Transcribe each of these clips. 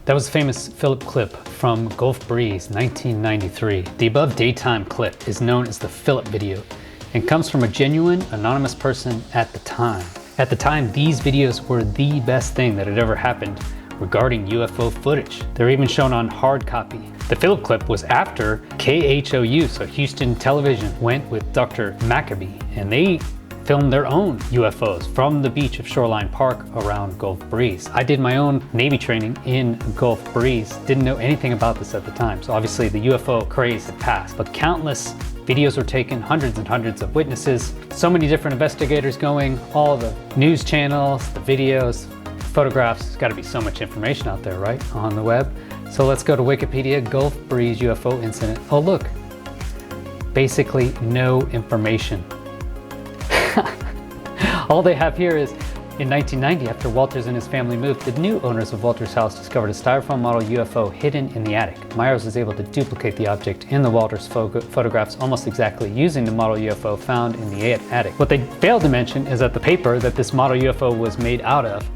That was a famous Philip clip from Gulf Breeze 1993. The above daytime clip is known as the Philip video and comes from a genuine anonymous person at the time. At the time, these videos were the best thing that had ever happened regarding UFO footage. They're even shown on hard copy. The Philip clip was after KHOU, so Houston Television, went with Dr. Maccabee, and they filmed their own UFOs from the beach of Shoreline Park around Gulf Breeze. I did my own Navy training in Gulf Breeze, didn't know anything about this at the time, so obviously the UFO craze had passed, but countless videos were taken, hundreds and hundreds of witnesses, so many different investigators going, all the news channels, the videos, photographs. There's got to be so much information out there, right, on the web. So let's go to Wikipedia, Gulf Breeze UFO incident. Oh look, basically no information. All they have here is, in 1990, after Walters and his family moved, the new owners of Walters' house discovered a styrofoam model UFO hidden in the attic. Myers was able to duplicate the object in the Walters photographs almost exactly using the model UFO found in the attic. What they failed to mention is that the paper that this model UFO was made out of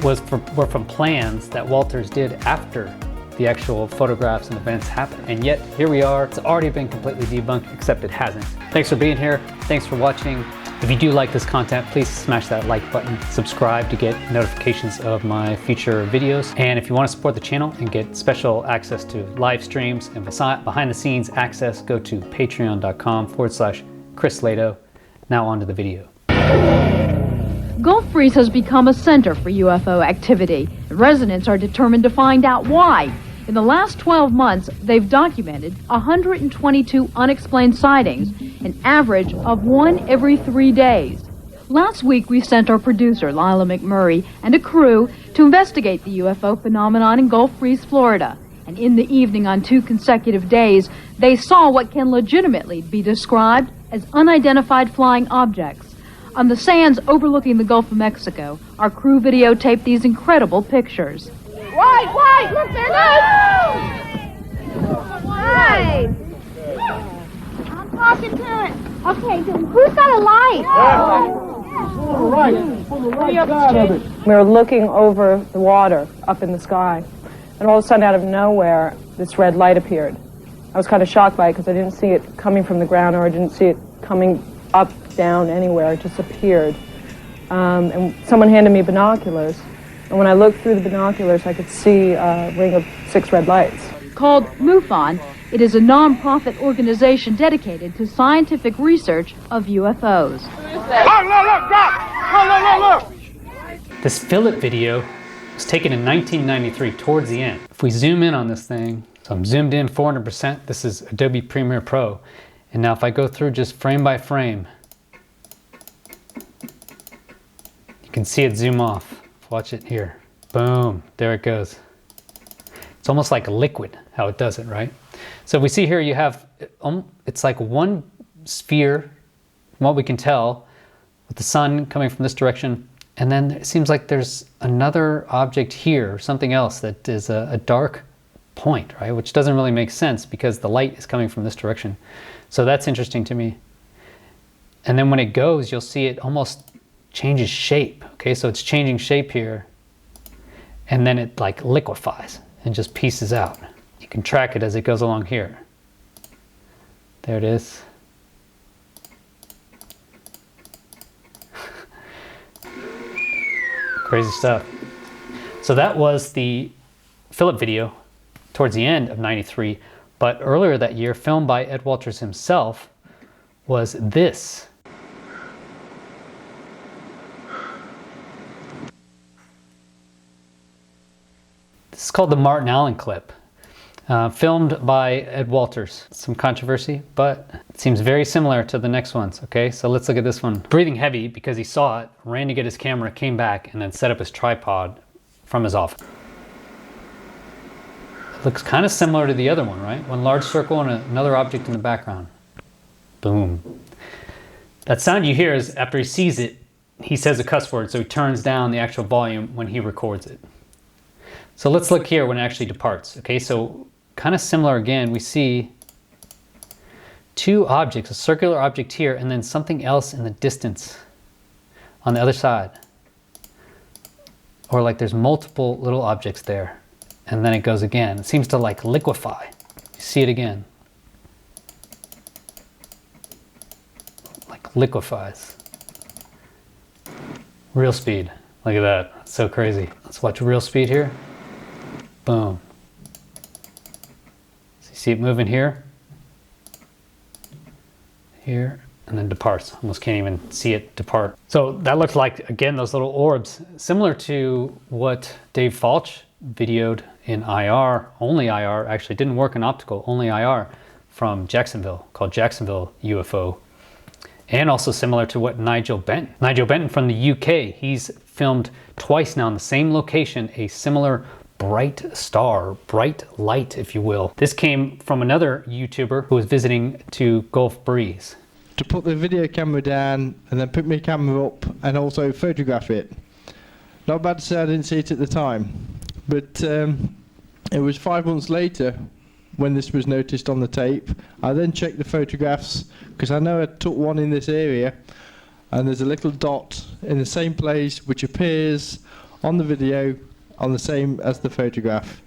were from plans that Walters did after the actual photographs and events happened. And yet, here we are. It's already been completely debunked, except it hasn't. Thanks for being here. Thanks for watching. If you do like this content, please smash that like button, subscribe to get notifications of my future videos. And if you want to support the channel and get special access to live streams and behind the scenes access, go to patreon.com/Chris Lato. Now on to the video. Gulf Breeze has become a center for UFO activity. Residents are determined to find out why. In the last 12 months, they've documented 122 unexplained sightings, an average of 1 every 3 days. Last week, we sent our producer, Lila McMurray, and a crew to investigate the UFO phenomenon in Gulf Breeze, Florida. And in the evening on 2 consecutive days, they saw what can legitimately be described as unidentified flying objects. On the sands overlooking the Gulf of Mexico, our crew videotaped these incredible pictures. White! Look, there it is! White! I'm talking to it. Okay, who's got a light? We were looking over the water up in the sky, and all of a sudden, out of nowhere, this red light appeared. I was kind of shocked by it because I didn't see it coming from the ground, or I didn't see it coming up, down, anywhere. It just appeared. And someone handed me binoculars. And when I looked through the binoculars, I could see a ring of 6 red lights. Called MUFON, it is a non-profit organization dedicated to scientific research of UFOs. Look! This Philip video was taken in 1993 towards the end. If we zoom in on this thing, so I'm zoomed in 400%, this is Adobe Premiere Pro. And now if I go through just frame by frame, you can see it zoom off. Watch it here. Boom, there it goes. It's almost like a liquid, how it does it, right? So we see here you have, it's like one sphere, from what we can tell, with the sun coming from this direction, and then it seems like there's another object here, something else that is a dark point, right? Which doesn't really make sense because the light is coming from this direction. So that's interesting to me. And then when it goes, you'll see it almost changes shape. Okay, so it's changing shape here, and then it like liquefies and just pieces out. You can track it as it goes along here. There it is. Crazy stuff. So that was the Philip video towards the end of '93, but earlier that year, filmed by Ed Walters himself, was this. This is called the Martin Allen clip, filmed by Ed Walters. Some controversy, but it seems very similar to the next ones, okay? So let's look at this one. Breathing heavy because he saw it, ran to get his camera, came back, and then set up his tripod from his office. It looks kind of similar to the other one, right? One large circle and another object in the background. Boom. That sound you hear is after he sees it, he says a cuss word, so he turns down the actual volume when he records it. So let's look here when it actually departs. Okay, so kind of similar again, we see 2 objects, a circular object here and then something else in the distance on the other side. Or like there's multiple little objects there. and then it goes again. It seems to like liquefy. You see it again. Like liquefies. Real speed. Look at that. It's so crazy. Let's watch real speed here. Boom. So you see it moving here. Here. And then departs. Almost can't even see it depart. So that looks like, again, those little orbs, similar to what Dave Falch videoed in IR, only IR, actually didn't work in optical, only IR, from Jacksonville, called Jacksonville UFO. And also similar to what Nigel Benton from the UK, he's filmed twice now in the same location, a similar bright star, bright light, if you will. This came from another YouTuber who was visiting to Gulf Breeze. To put the video camera down and then pick my camera up and also photograph it. Not bad to say I didn't see it at the time, but it was 5 months later when this was noticed on the tape. I then checked the photographs because I know I took one in this area, and there's a little dot in the same place which appears on the video on the same as the photograph.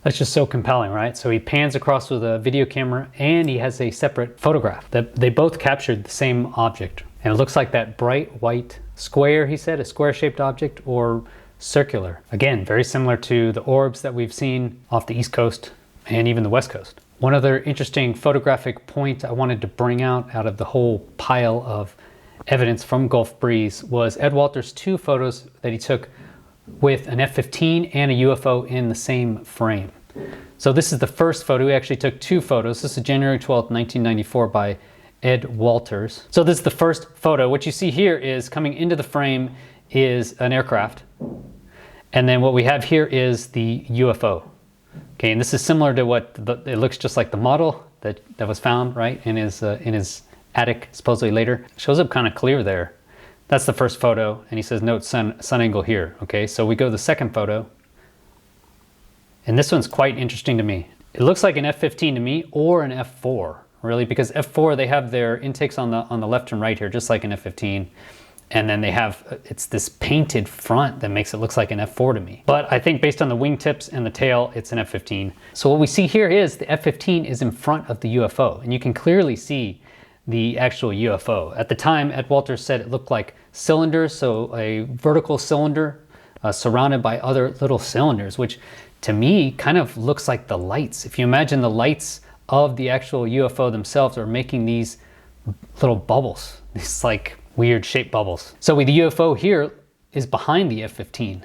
That's just so compelling, right? So he pans across with a video camera and he has a separate photograph that they both captured the same object. And it looks like that bright white square, he said, a square-shaped object, or circular. Again, very similar to the orbs that we've seen off the East Coast and even the West Coast. One other interesting photographic point I wanted to bring out of the whole pile of evidence from Gulf Breeze was Ed Walters' 2 photos that he took with an F-15 and a UFO in the same frame. So this is the first photo. We actually took 2 photos. This is January 12th, 1994 by Ed Walters. So this is the first photo. What you see here is coming into the frame is an aircraft. And then what we have here is the UFO. Okay, and this is similar to what, it looks just like the model that was found, right, in his attic, supposedly later. It shows up kind of clear there. That's the first photo, and he says, note sun angle here. Okay, so we go to the second photo, and this one's quite interesting to me. It looks like an F-15 to me, or an F-4, really, because F-4, they have their intakes on the left and right here, just like an F-15, and then they have, it's this painted front that makes it look like an F-4 to me. But I think based on the wingtips and the tail, it's an F-15. So what we see here is the F-15 is in front of the UFO, and you can clearly see the actual UFO. At the time, Ed Walters said it looked like cylinders, so a vertical cylinder surrounded by other little cylinders, which to me kind of looks like the lights. If you imagine the lights of the actual UFO themselves are making these little bubbles, these like weird shaped bubbles. So the UFO here is behind the F-15,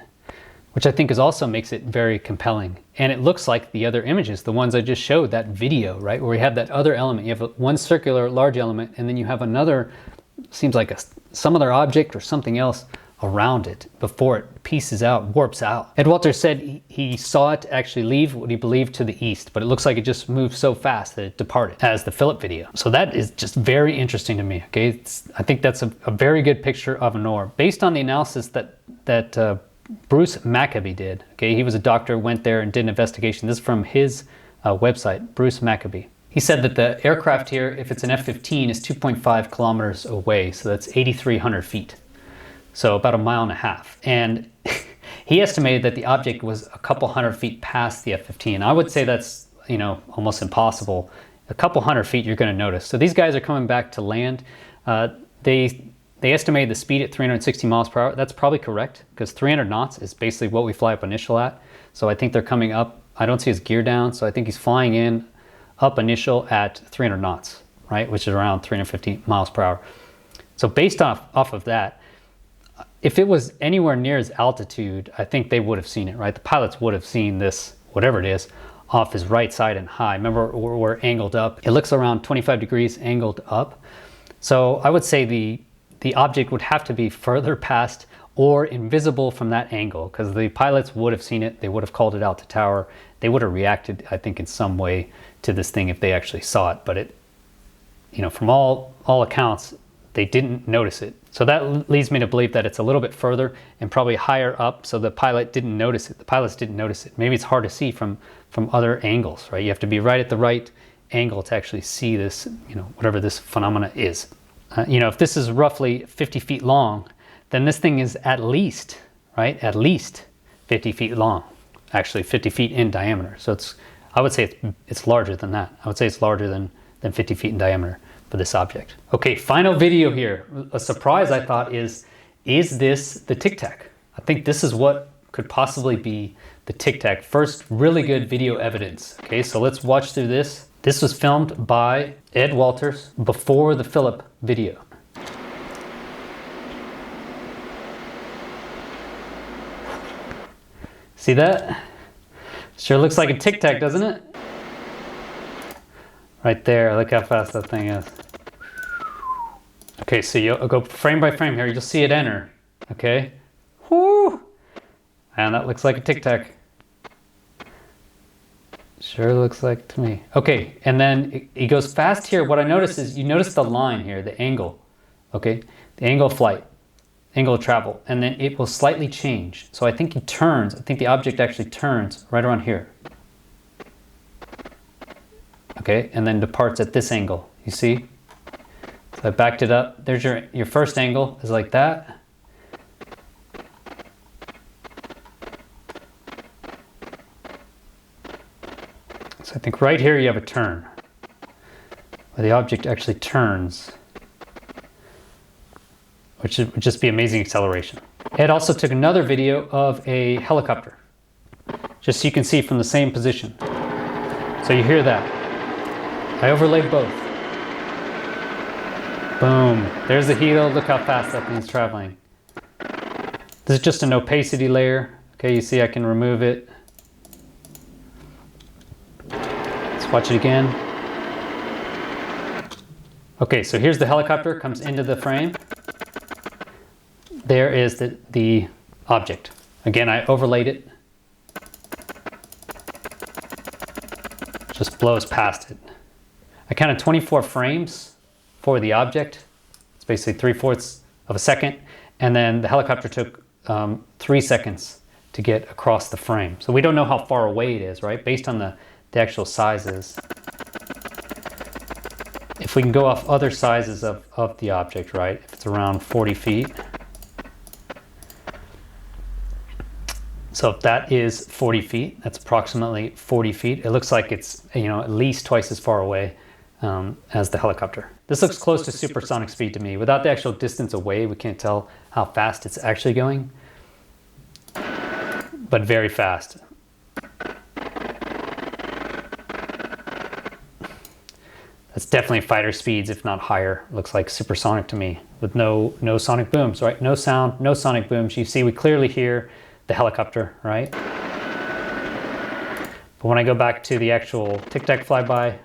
which I think also makes it very compelling. And it looks like the other images, the ones I just showed, that video, right? Where we have that other element. You have one circular large element, and then you have another, seems like some other object or something else around it before it pieces out, warps out. Ed Walters said he saw it actually leave what he believed to the east, but it looks like it just moved so fast that it departed, as the Philip video. So that is just very interesting to me, okay? I think that's a very good picture of an orb. Based on the analysis that Bruce Maccabee did. Okay, he was a doctor, went there and did an investigation. This is from his website, Bruce Maccabee. He said that the aircraft here, if it's an F-15, is 2.5 kilometers away, so that's 8,300 feet. So about 1.5 miles. And he estimated that the object was a couple hundred feet past the F-15. I would say that's, you know, almost impossible. A couple hundred feet you're going to notice. So these guys are coming back to land. They estimated the speed at 360 miles per hour. That's probably correct, because 300 knots is basically what we fly up initial at. So I think they're coming up. I don't see his gear down, so I think he's flying in up initial at 300 knots, right, which is around 350 miles per hour. So based off of that, if it was anywhere near his altitude, I think they would have seen it, right? The pilots would have seen this, whatever it is, off his right side and high. Remember, we're angled up. It looks around 25 degrees angled up. So I would say the object would have to be further past or invisible from that angle, because the pilots would have seen it. They would have called it out to tower. They would have reacted, I think, in some way to this thing if they actually saw it. But it, you know, from all accounts, they didn't notice it. So that leads me to believe that it's a little bit further and probably higher up, so the pilot didn't notice it. The pilots didn't notice it. Maybe it's hard to see from other angles, right? You have to be right at the right angle to actually see this, you know, whatever this phenomena is. You know, if this is roughly 50 feet long, then this thing is at least, right, at least 50 feet long. actually 50 feet in diameter. So I would say it's larger than that. I would say it's larger than 50 feet in diameter for this object. Okay, final video here. A surprise I thought is this the Tic Tac? I think this is what could possibly be the Tic Tac. First really good video evidence. Okay, so let's watch through this. This was filmed by Ed Walters before the Philip video. See that? Sure looks like a Tic Tac, doesn't it? Right there, look how fast that thing is. Okay, so you'll go frame by frame here, you'll see it enter. Okay? Whoo! And that looks like a Tic Tac. Sure looks like to me. Okay, and then it goes fast here. What I notice is, you notice the line here, the angle. Okay? The angle of flight, angle of travel, and then it will slightly change. So I think it turns, I think the object actually turns right around here. Okay, and then departs at this angle, you see? So I backed it up. There's your first angle is like that. So I think right here you have a turn, where the object actually turns, which would just be amazing acceleration. Ed also took another video of a helicopter, just so you can see from the same position. So you hear that. I overlaid both. Boom. There's the helo. Look how fast that thing's traveling. This is just an opacity layer. Okay, you see I can remove it. Let's watch it again. Okay, so here's the helicopter, comes into the frame. There is the object. Again, I overlaid it. Just blows past it. I counted 24 frames for the object. It's basically 3/4 of a second. And then the helicopter took 3 seconds to get across the frame. So we don't know how far away it is, right? Based on the actual sizes. If we can go off other sizes of the object, right? If it's around 40 feet. So if that is 40 feet, that's approximately 40 feet. It looks like it's, you know, at least twice as far away as the helicopter. This looks close to supersonic speed to me. Without the actual distance away, we can't tell how fast it's actually going, but very fast. That's definitely fighter speeds, if not higher. Looks like supersonic to me, with no sonic booms, right? No sound, no sonic booms. You see, we clearly hear the helicopter, right? But when I go back to the actual Tic Tac flyby,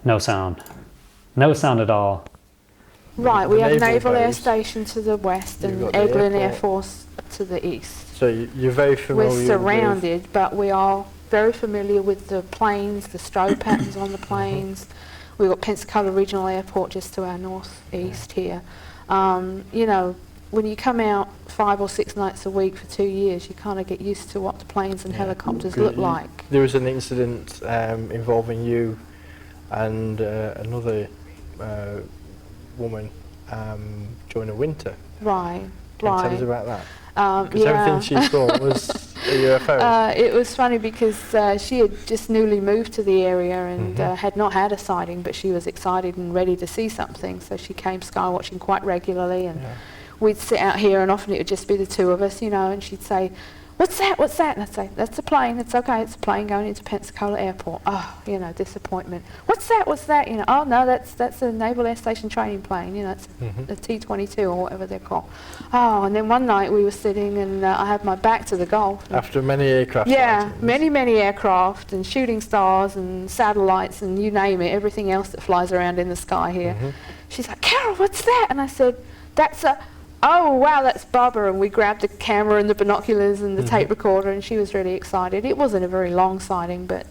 no sound. No sound at all. Right, we have Naval Air base. Station to the west You've and got the Eglin Air airport. Force to the east. So you're very familiar We're surrounded, but we are very familiar with the planes, the strobe patterns on the planes. We've got Pensacola Regional Airport just to our northeast here. You know, when you come out 5 or 6 nights a week for 2 years, you kind of get used to what the planes and helicopters look like. There was an incident involving you and another woman during the winter. Right, Can you tell us right. about that? Because Yeah. everything she saw was a UFO. It was funny because she had just newly moved to the area and had not had a sighting, but she was excited and ready to see something, so she came sky watching quite regularly, and we'd sit out here and often it would just be the two of us, you know, and she'd say, "What's that? What's that?" And I'd say, "That's a plane. It's okay. It's a plane going into Pensacola Airport." Oh, you know, disappointment. "What's that? What's that?" You know, "Oh no, that's a Naval Air Station training plane. You know, it's a T-22 or whatever they're called." Oh, and then one night we were sitting and I had my back to the Gulf. After many aircraft Yeah, sightings. many aircraft and shooting stars and satellites and you name it, everything else that flies around in the sky here. She's like, "Carol, what's that?" And I said, "That's a..." "Oh wow, that's Bubba," and we grabbed the camera and the binoculars and the tape recorder, and she was really excited. It wasn't a very long sighting, but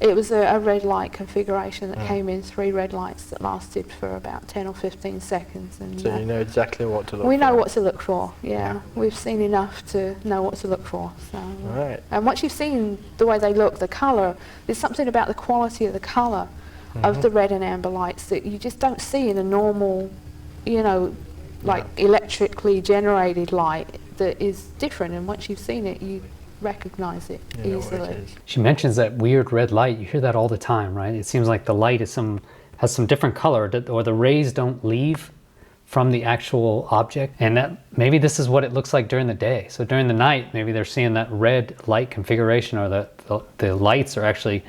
it was a red light configuration that came in, 3 red lights that lasted for about 10 or 15 seconds. And So you know exactly what to look for. we know what to look for, yeah. We've seen enough to know what to look for. So. Right. And once you've seen the way they look, the colour, there's something about the quality of the colour of the red and amber lights that you just don't see in a normal, you know, like electrically generated light that is different, and once you've seen it, you recognize it easily. She mentions that weird red light. You hear that all the time, right? It seems like the light is has some different color, or the rays don't leave from the actual object, and that maybe this is what it looks like during the day. So during the night, maybe they're seeing that red light configuration, or the lights are actually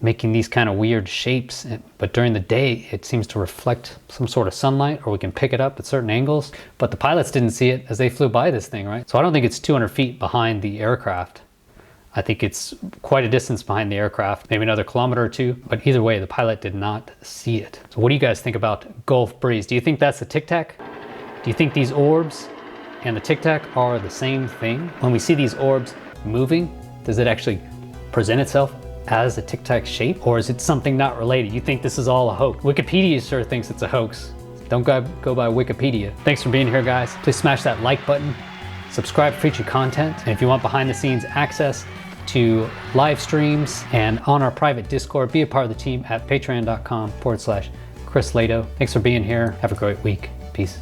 making these kind of weird shapes, but during the day it seems to reflect some sort of sunlight, or we can pick it up at certain angles. But the pilots didn't see it as they flew by this thing, right? So I don't think it's 200 feet behind the aircraft. I think it's quite a distance behind the aircraft, maybe another kilometer or two, but either way, the pilot did not see it. So what do you guys think about Gulf Breeze? Do you think that's the Tic Tac? Do you think these orbs and the Tic Tac are the same thing? When we see these orbs moving, does it actually present itself as a Tic Tac shape, or is it something not related? You think this is all a hoax? Wikipedia sure thinks it's a hoax. Don't go by Wikipedia. Thanks for being here, guys. Please smash that like button, subscribe for future content, and if you want behind the scenes access to live streams and on our private Discord, be a part of the team at patreon.com/Chris Lato. Thanks for being here. Have a great week. Peace.